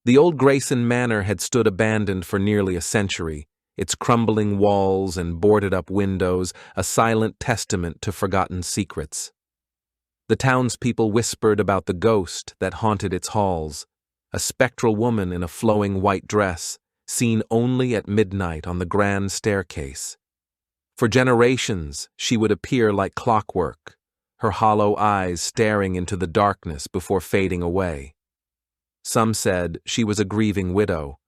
The old Greystone Manor had stood abandoned for nearly a century, its crumbling walls and boarded-up windows a silent testament to forgotten secrets. The townspeople whispered about the ghost that haunted its halls, a spectral woman in a flowing white dress, seen only at midnight on the grand staircase. For generations, she would appear like clockwork, her hollow eyes staring into the darkness before fading away. Some said she was a grieving widow.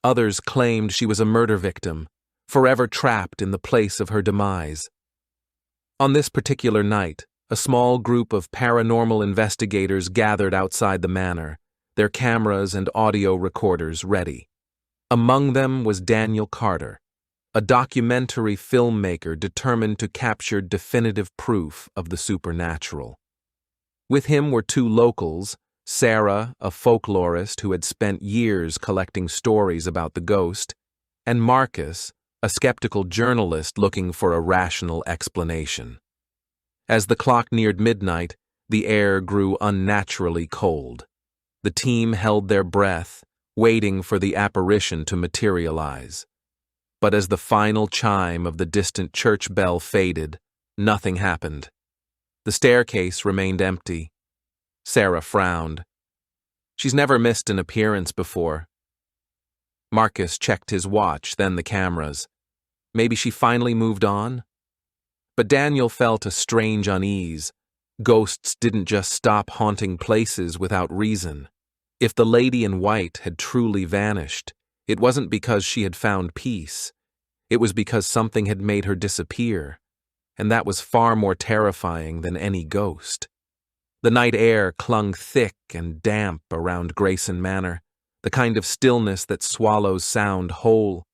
Others claimed she was a murder victim, forever trapped in the place of her demise. On this particular night, a small group of paranormal investigators gathered outside the manor, their cameras and audio recorders ready. Among them was Daniel Carter, a documentary filmmaker determined to capture definitive proof of the supernatural. With him were two locals, Sarah, a folklorist who had spent years collecting stories about the ghost, and Marcus, a skeptical journalist looking for a rational explanation. As the clock neared midnight, the air grew unnaturally cold. The team held their breath, waiting for the apparition to materialize. But as the final chime of the distant church bell faded, nothing happened. The staircase remained empty. Sarah frowned. She's never missed an appearance before. Marcus checked his watch, then the cameras. Maybe she finally moved on? But Daniel felt a strange unease. Ghosts didn't just stop haunting places without reason. If the lady in white had truly vanished, it wasn't because she had found peace. It was because something had made her disappear, and that was far more terrifying than any ghost. The night air clung thick and damp around Greystone Manor, the kind of stillness that swallows sound whole.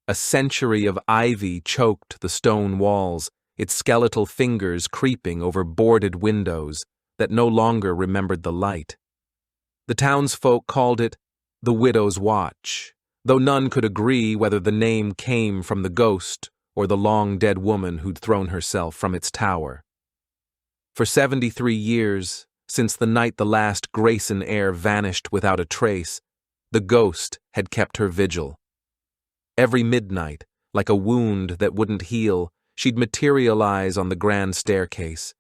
A century of ivy choked the stone walls, its skeletal fingers creeping over boarded windows that no longer remembered the light. The townsfolk called it the Widow's Watch, though none could agree whether the name came from the ghost or the long-dead woman who'd thrown herself from its tower. For 73 years, since the night the last Greystone heir vanished without a trace, the ghost had kept her vigil. Every midnight, like a wound that wouldn't heal, she'd materialize on the grand staircase,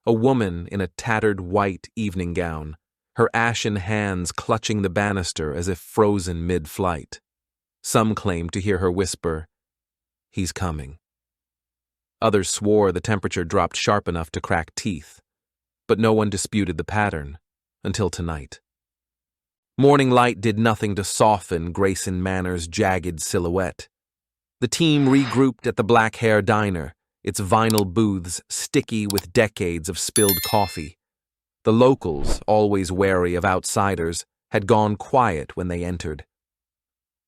a woman in a tattered white evening gown, her ashen hands clutching the banister as if frozen mid-flight. Some claimed to hear her whisper, "He's coming." Others swore the temperature dropped sharp enough to crack teeth, but no one disputed the pattern, until tonight. Morning light did nothing to soften Greystone Manor's jagged silhouette. The team regrouped at the Black Hare Diner, its vinyl booths sticky with decades of spilled coffee. The locals, always wary of outsiders, had gone quiet when they entered.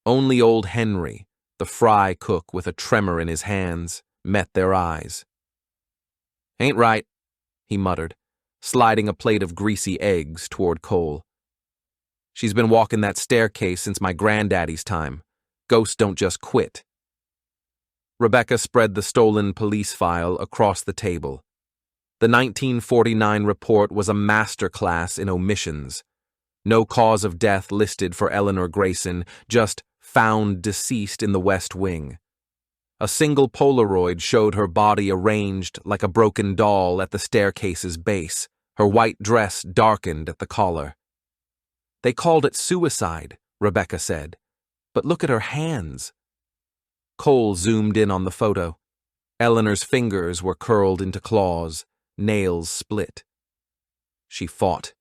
Only old Henry, the fry cook with a tremor in his hands, met their eyes. "Ain't right," he muttered, sliding a plate of greasy eggs toward Cole. "She's been walking that staircase since my granddaddy's time. Ghosts don't just quit." Rebecca spread the stolen police file across the table. The 1949 report was a masterclass in omissions. No cause of death listed for Eleanor Greystone, just found deceased in the West Wing. A single Polaroid showed her body arranged like a broken doll at the staircase's base, her white dress darkened at the collar. "They called it suicide," Rebecca said. "But look at her hands." Cole zoomed in on the photo. Eleanor's fingers were curled into claws, nails split. She fought.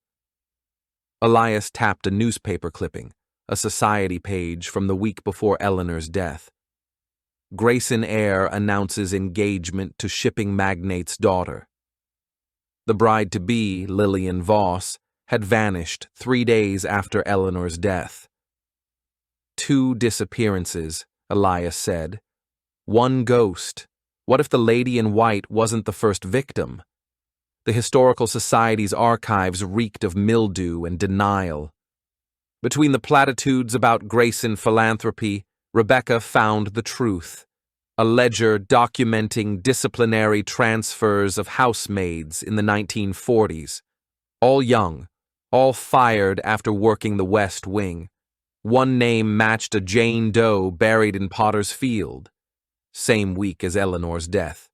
Elias tapped a newspaper clipping, a society page from the week before Eleanor's death. Greystone heir announces engagement to shipping magnate's daughter. The bride-to-be, Lillian Voss, had vanished 3 days after Eleanor's death. 2 disappearances, Elias said. 1 ghost. What if the lady in white wasn't the first victim? The Historical Society's archives reeked of mildew and denial. Between the platitudes about Greystone philanthropy, Rebecca found the truth. A ledger documenting disciplinary transfers of housemaids in the 1940s. All young, all fired after working the West Wing. One name matched a Jane Doe buried in Potter's Field, same week as Eleanor's death.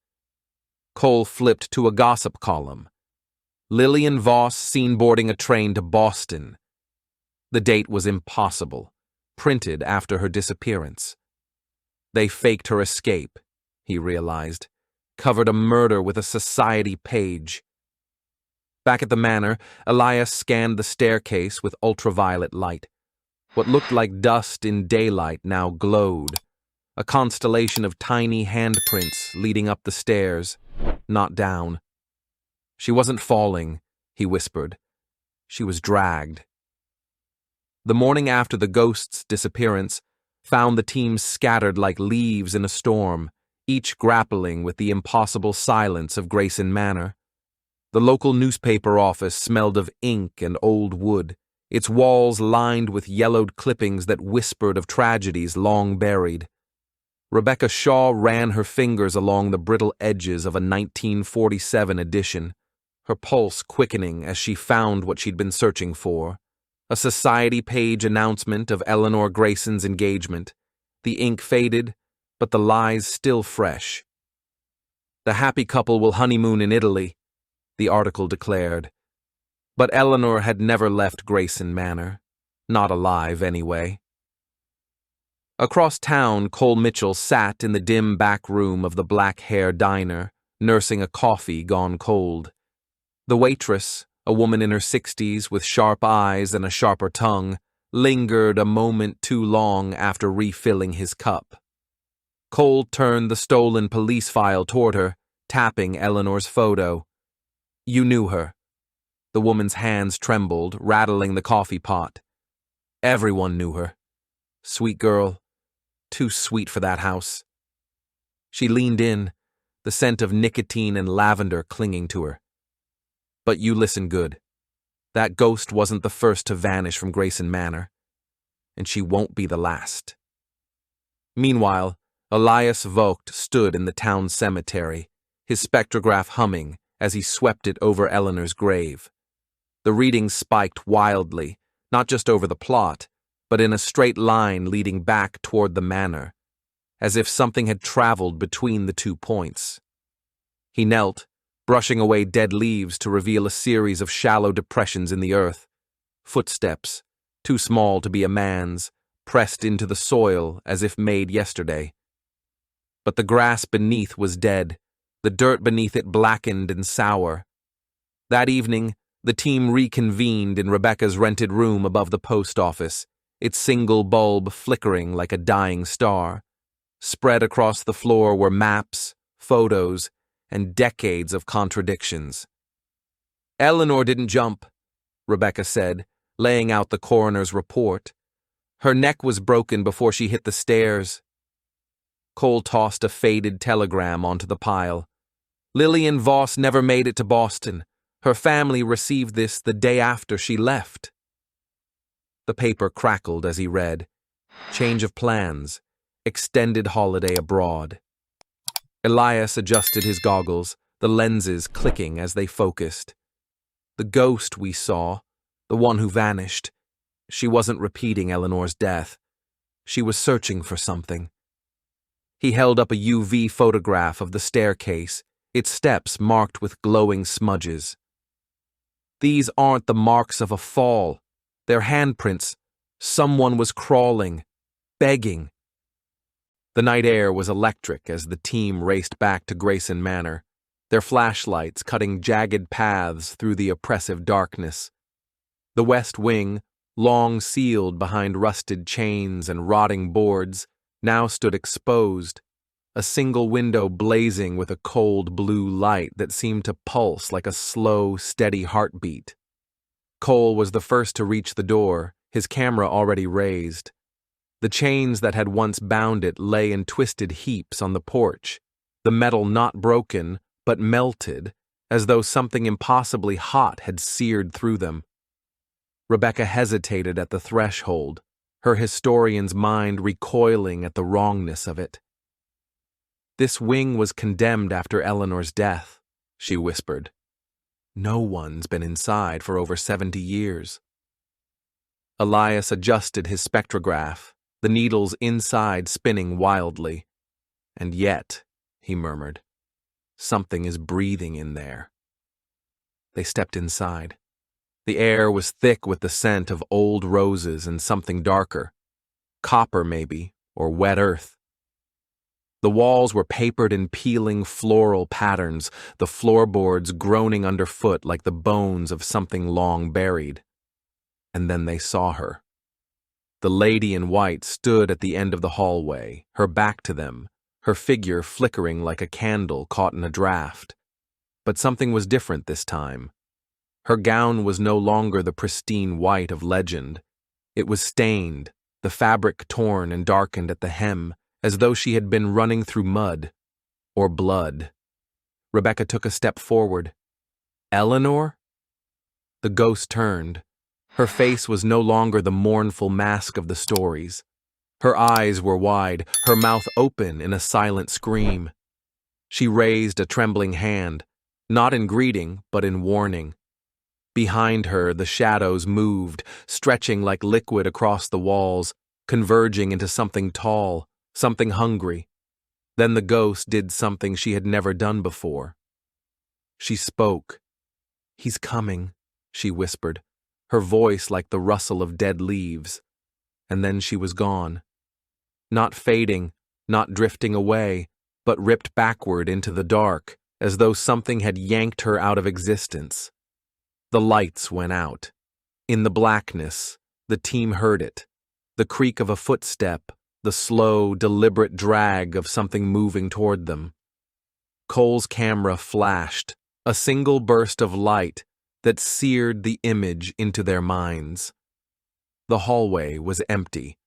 Cole flipped to a gossip column. Lillian Voss seen boarding a train to Boston. The date was impossible, printed after her disappearance. They faked her escape, he realized, covered a murder with a society page. Back at the manor, Elias scanned the staircase with ultraviolet light. What looked like dust in daylight now glowed, a constellation of tiny handprints leading up the stairs, not down. She wasn't falling, he whispered. She was dragged. The morning after the ghost's disappearance found the team scattered like leaves in a storm, each grappling with the impossible silence of Greystone Manor. The local newspaper office smelled of ink and old wood, its walls lined with yellowed clippings that whispered of tragedies long buried. Rebecca Shaw ran her fingers along the brittle edges of a 1947 edition, her pulse quickening as she found what she'd been searching for. A society page announcement of Eleanor Greyson's engagement. The ink faded, but the lies still fresh. The happy couple will honeymoon in Italy, the article declared. But Eleanor had never left Greystone Manor. Not alive, anyway. Across town, Cole Mitchell sat in the dim back room of the Black Hare Diner, nursing a coffee gone cold. The waitress, a woman in her 60s with sharp eyes and a sharper tongue, lingered a moment too long after refilling his cup. Cole turned the stolen police file toward her, tapping Eleanor's photo. You knew her. The woman's hands trembled, rattling the coffee pot. Everyone knew her. Sweet girl. Too sweet for that house. She leaned in, the scent of nicotine and lavender clinging to her. But you listen good. That ghost wasn't the first to vanish from Greystone Manor, and she won't be the last. Meanwhile, Elias Vogt stood in the town cemetery, his spectrograph humming as he swept it over Eleanor's grave. The readings spiked wildly, not just over the plot, but in a straight line leading back toward the manor, as if something had traveled between the 2 points. He knelt, brushing away dead leaves to reveal a series of shallow depressions in the earth. Footsteps, too small to be a man's, pressed into the soil as if made yesterday. But the grass beneath was dead, the dirt beneath it blackened and sour. That evening, the team reconvened in Rebecca's rented room above the post office, its single bulb flickering like a dying star. Spread across the floor were maps, photos, and decades of contradictions. Eleanor didn't jump, Rebecca said, laying out the coroner's report. Her neck was broken before she hit the stairs. Cole tossed a faded telegram onto the pile. Lillian Voss never made it to Boston. Her family received this the day after she left. The paper crackled as he read. Change of plans. Extended holiday abroad. Elias adjusted his goggles, the lenses clicking as they focused. The ghost we saw, the one who vanished. She wasn't repeating Eleanor's death. She was searching for something. He held up a UV photograph of the staircase, its steps marked with glowing smudges. These aren't the marks of a fall. They're handprints. Someone was crawling, begging. The night air was electric as the team raced back to Greystone Manor, their flashlights cutting jagged paths through the oppressive darkness. The west wing, long sealed behind rusted chains and rotting boards, now stood exposed, a single window blazing with a cold blue light that seemed to pulse like a slow, steady heartbeat. Cole was the first to reach the door, his camera already raised. The chains that had once bound it lay in twisted heaps on the porch, the metal not broken, but melted, as though something impossibly hot had seared through them. Rebecca hesitated at the threshold, her historian's mind recoiling at the wrongness of it. This wing was condemned after Eleanor's death, she whispered. No one's been inside for over 70 years. Elias adjusted his spectrograph, the needles inside spinning wildly. "And yet," he murmured, "something is breathing in there." They stepped inside. The air was thick with the scent of old roses and something darker. Copper, maybe, or wet earth. The walls were papered in peeling floral patterns, the floorboards groaning underfoot like the bones of something long buried. And then they saw her. The lady in white stood at the end of the hallway, her back to them, her figure flickering like a candle caught in a draft. But something was different this time. Her gown was no longer the pristine white of legend. It was stained, the fabric torn and darkened at the hem, as though she had been running through mud or blood. Rebecca took a step forward. "Eleanor?" The ghost turned. Her face was no longer the mournful mask of the stories. Her eyes were wide, her mouth open in a silent scream. She raised a trembling hand, not in greeting, but in warning. Behind her, the shadows moved, stretching like liquid across the walls, converging into something tall, something hungry. Then the ghost did something she had never done before. She spoke. "He's coming," she whispered, her voice like the rustle of dead leaves. And then she was gone. Not fading, not drifting away, but ripped backward into the dark, as though something had yanked her out of existence. The lights went out. In the blackness, the team heard it. The creak of a footstep, the slow, deliberate drag of something moving toward them. Cole's camera flashed, a single burst of light that seared the image into their minds. The hallway was empty,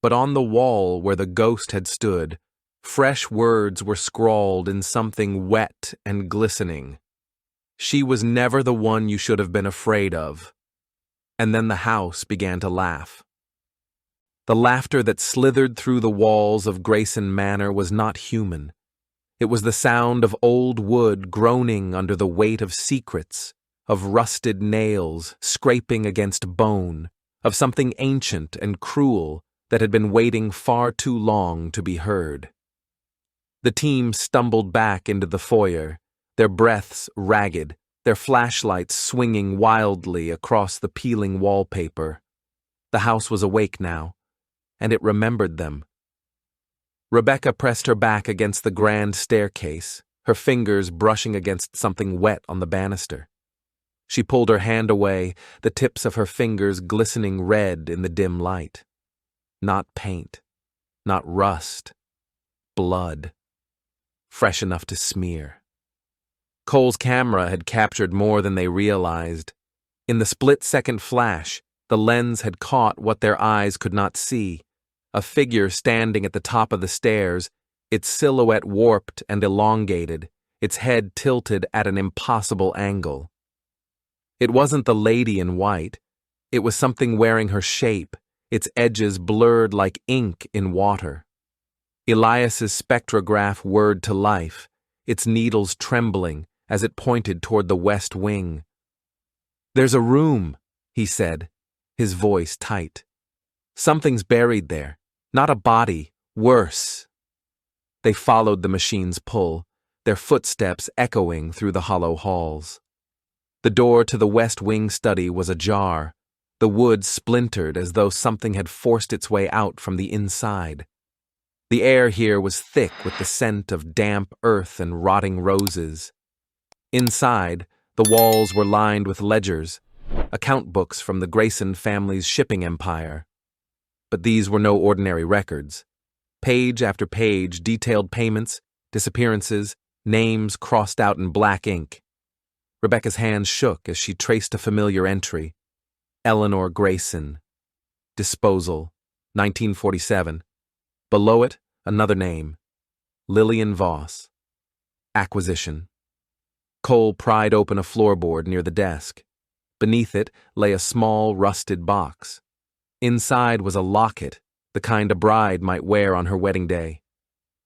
but on the wall where the ghost had stood, fresh words were scrawled in something wet and glistening. "She was never the one you should have been afraid of." And then the house began to laugh. The laughter that slithered through the walls of Greystone Manor was not human. It was the sound of old wood groaning under the weight of secrets, of rusted nails scraping against bone, of something ancient and cruel that had been waiting far too long to be heard. The team stumbled back into the foyer, their breaths ragged, their flashlights swinging wildly across the peeling wallpaper. The house was awake now, and it remembered them. Rebecca pressed her back against the grand staircase, her fingers brushing against something wet on the banister. She pulled her hand away, the tips of her fingers glistening red in the dim light. Not paint, not rust, blood, fresh enough to smear. Cole's camera had captured more than they realized. In the split-second flash, the lens had caught what their eyes could not see. A figure standing at the top of the stairs, its silhouette warped and elongated, its head tilted at an impossible angle. It wasn't the lady in white. It was something wearing her shape, its edges blurred like ink in water. Elias's spectrograph whirred to life, its needles trembling as it pointed toward the west wing. "There's a room," he said, his voice tight. "Something's buried there. Not a body, worse." They followed the machine's pull, their footsteps echoing through the hollow halls. The door to the west wing study was ajar, the wood splintered as though something had forced its way out from the inside. The air here was thick with the scent of damp earth and rotting roses. Inside, the walls were lined with ledgers, account books from the Greystone family's shipping empire. But these were no ordinary records. Page after page detailed payments, disappearances, names crossed out in black ink. Rebecca's hands shook as she traced a familiar entry. Eleanor Greystone. Disposal, 1947. Below it, another name. Lillian Voss. Acquisition. Cole pried open a floorboard near the desk. Beneath it lay a small, rusted box. Inside was a locket, the kind a bride might wear on her wedding day.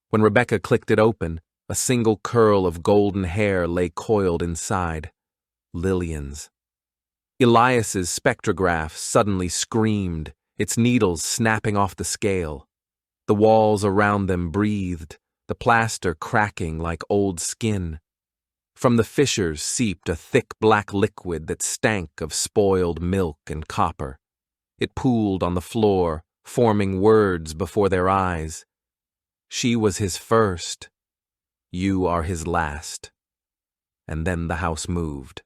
When Rebecca clicked it open, a single curl of golden hair lay coiled inside. Lillian's. Elias's spectrograph suddenly screamed, its needles snapping off the scale. The walls around them breathed, the plaster cracking like old skin. From the fissures seeped a thick black liquid that stank of spoiled milk and copper. It pooled on the floor, forming words before their eyes. She was his first. You are his last. And then the house moved.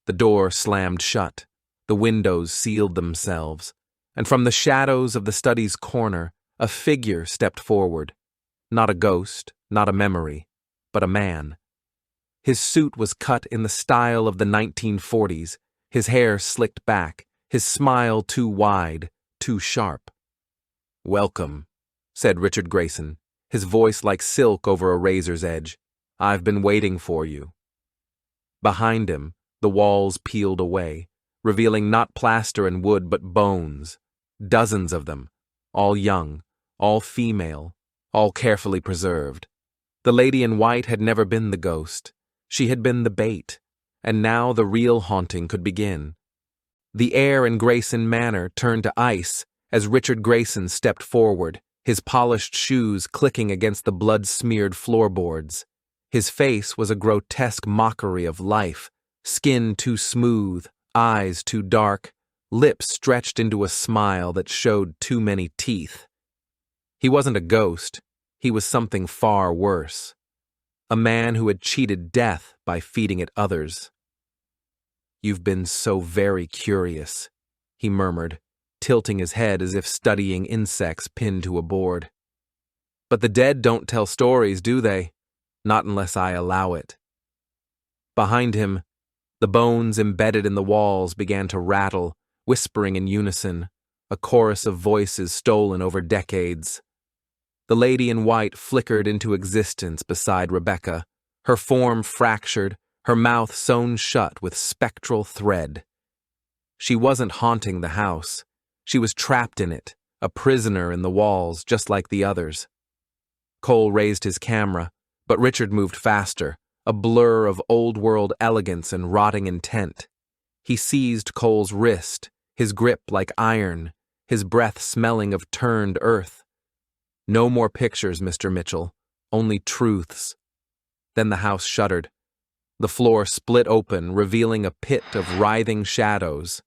The door slammed shut, the windows sealed themselves, and from the shadows of the study's corner, a figure stepped forward. Not a ghost, not a memory, but a man. His suit was cut in the style of the 1940s, his hair slicked back, his smile too wide, too sharp. "Welcome," said Richard Grayson, his voice like silk over a razor's edge. "I've been waiting for you." Behind him, the walls peeled away, revealing not plaster and wood but bones. Dozens of them, all young, all female, all carefully preserved. The lady in white had never been the ghost. She had been the bait, and now the real haunting could begin. The air in Grayson Manor turned to ice as Richard Grayson stepped forward, his polished shoes clicking against the blood-smeared floorboards. His face was a grotesque mockery of life, skin too smooth, eyes too dark, lips stretched into a smile that showed too many teeth. He wasn't a ghost, he was something far worse. A man who had cheated death by feeding it others. "You've been so very curious," he murmured, tilting his head as if studying insects pinned to a board. "But the dead don't tell stories, do they? Not unless I allow it." Behind him, the bones embedded in the walls began to rattle, whispering in unison, a chorus of voices stolen over decades. The lady in white flickered into existence beside Rebecca, her form fractured, her mouth sewn shut with spectral thread. She wasn't haunting the house. She was trapped in it, a prisoner in the walls, just like the others. Cole raised his camera, but Richard moved faster, a blur of old-world elegance and rotting intent. He seized Cole's wrist, his grip like iron, his breath smelling of turned earth. "No more pictures, Mr. Mitchell, only truths." Then the house shuddered. The floor split open, revealing a pit of writhing shadows.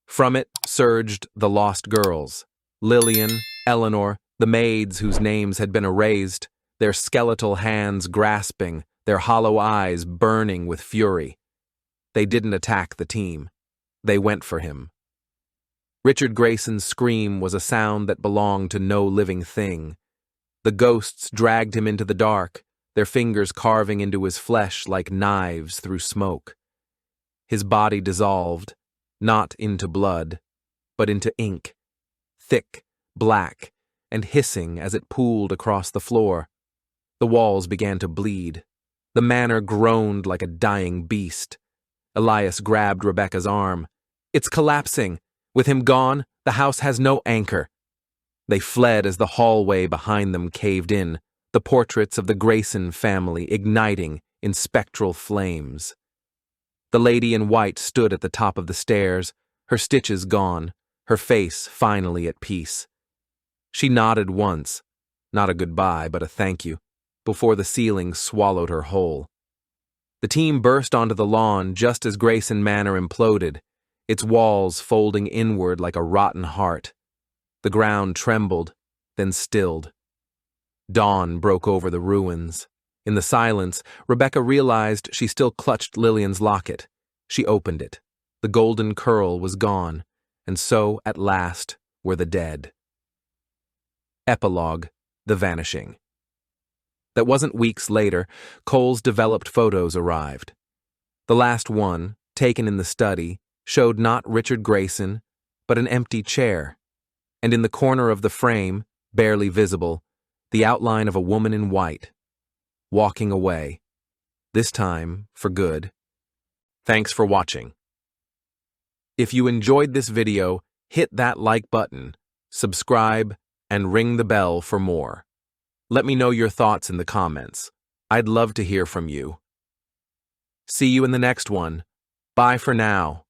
From it surged the lost girls, Lillian, Eleanor, the maids whose names had been erased, their skeletal hands grasping, their hollow eyes burning with fury. They didn't attack the team. They went for him. Richard Grayson's scream was a sound that belonged to no living thing. The ghosts dragged him into the dark, their fingers carving into his flesh like knives through smoke. His body dissolved, not into blood, but into ink, thick, black, and hissing as it pooled across the floor. The walls began to bleed. The manor groaned like a dying beast. Elias grabbed Rebecca's arm. "It's collapsing. With him gone, the house has no anchor." They fled as the hallway behind them caved in, the portraits of the Grayson family igniting in spectral flames. The lady in white stood at the top of the stairs, her stitches gone, her face finally at peace. She nodded once, not a goodbye but a thank you, before the ceiling swallowed her whole. The team burst onto the lawn just as Grayson Manor imploded, its walls folding inward like a rotten heart. The ground trembled, then stilled. Dawn broke over the ruins. In the silence, Rebecca realized she still clutched Lillian's locket. She opened it. The golden curl was gone, and so, at last, were the dead. Epilogue: The Vanishing. That wasn't weeks later, Cole's developed photos arrived. The last one, taken in the study, showed not Richard Grayson, but an empty chair, and in the corner of the frame, barely visible, the outline of a woman in white, walking away, this time for good. Thanks for watching. If you enjoyed this video, hit that like button, subscribe, and ring the bell for more. Let me know your thoughts in the comments. I'd love to hear from you. See you in the next one. Bye for now.